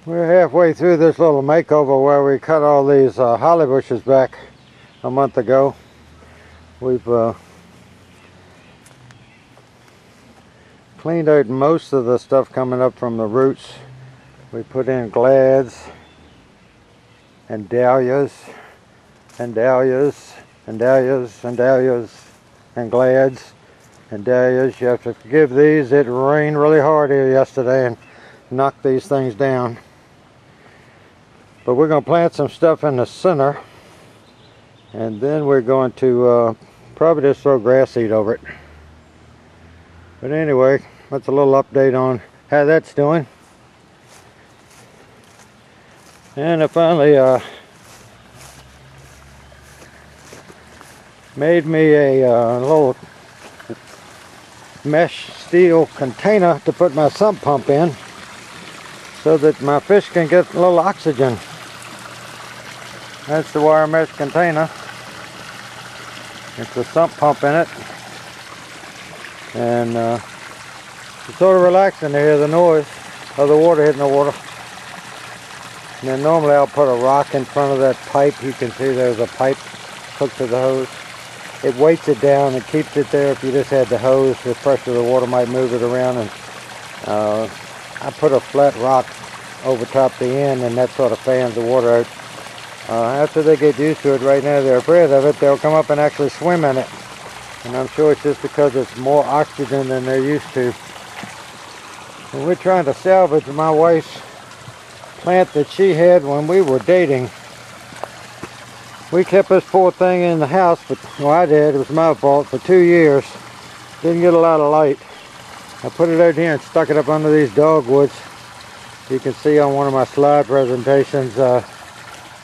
We're halfway through this little makeover where we cut all these holly bushes back a month ago. We've cleaned out most of the stuff coming up from the roots. We put in glads and dahlias and dahlias and dahlias and dahlias and glads and dahlias. You have to forgive these. It rained really hard here yesterday and knocked these things down. But we're going to plant some stuff in the center, and then we're going to probably just throw grass seed over it. But anyway, that's a little update on how that's doing. And I finally made me a little mesh steel container to put my sump pump in, so that my fish can get a little oxygen. That's the wire mesh container. It's a sump pump in it, and it's sort of relaxing to hear the noise of the water hitting the water. And then normally I'll put a rock in front of that pipe. You can see there's a pipe hooked to the hose. It weights it down and keeps it there. If you just had the hose, the pressure of the water might move it around. And I put a flat rock over top the end, and that sort of fans the water out. After they get used to it, right now they're afraid of it, they'll come up and actually swim in it. And I'm sure it's just because it's more oxygen than they're used to. And we're trying to salvage my wife's plant that she had when we were dating. We kept this poor thing in the house, but well, I did, it was my fault, for 2 years. Didn't get a lot of light. I put it out here and stuck it up under these dogwoods. You can see on one of my slide presentations,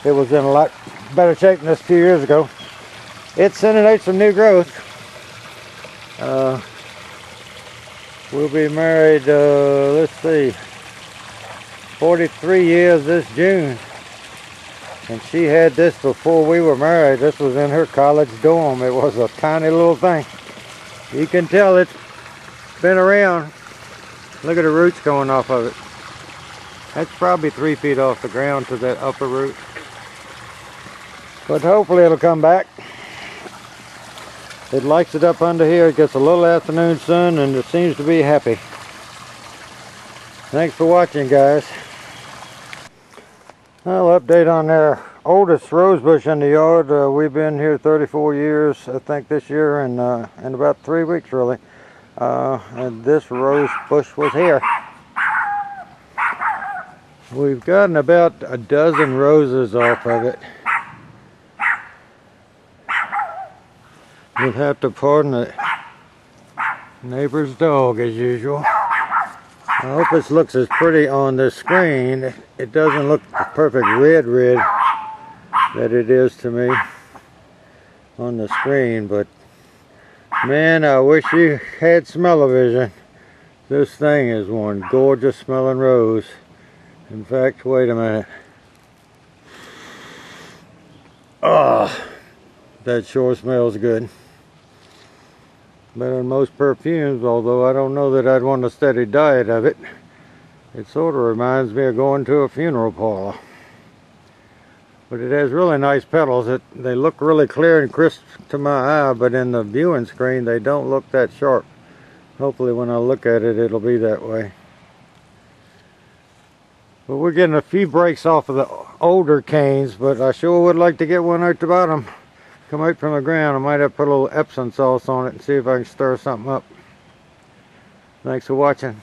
it was in a lot better shape than this 2 years ago. It's sending out some new growth. We'll be married, let's see, 43 years this June. And she had this before we were married. This was in her college dorm. It was a tiny little thing. You can tell it's been around. Look at the roots going off of it. That's probably 3 feet off the ground to that upper root. But hopefully it'll come back. It likes it up under here. It gets a little afternoon sun, and it seems to be happy. Thanks for watching, guys. I'll update on their oldest rose bush in the yard. We've been here 34 years, I think, this year, and in about 3 weeks, really. And this rose bush was here. We've gotten about a dozen roses off of it. You'll have to pardon the neighbor's dog as usual. I hope this looks as pretty on the screen. It doesn't look the perfect red that it is to me on the screen, but man, I wish you had smell-o-vision. This thing is one gorgeous smelling rose. In fact, wait a minute. Oh, that sure smells good. Better than most perfumes, although I don't know that I'd want a steady diet of it. It sort of reminds me of going to a funeral parlor. But it has really nice petals. They look really clear and crisp to my eye, but in the viewing screen they don't look that sharp. Hopefully when I look at it, it'll be that way. But we're getting a few breaks off of the older canes, but I sure would like to get one out the bottom. Come out from the ground. I might have to put a little Epsom sauce on it and see if I can stir something up. Thanks for watching.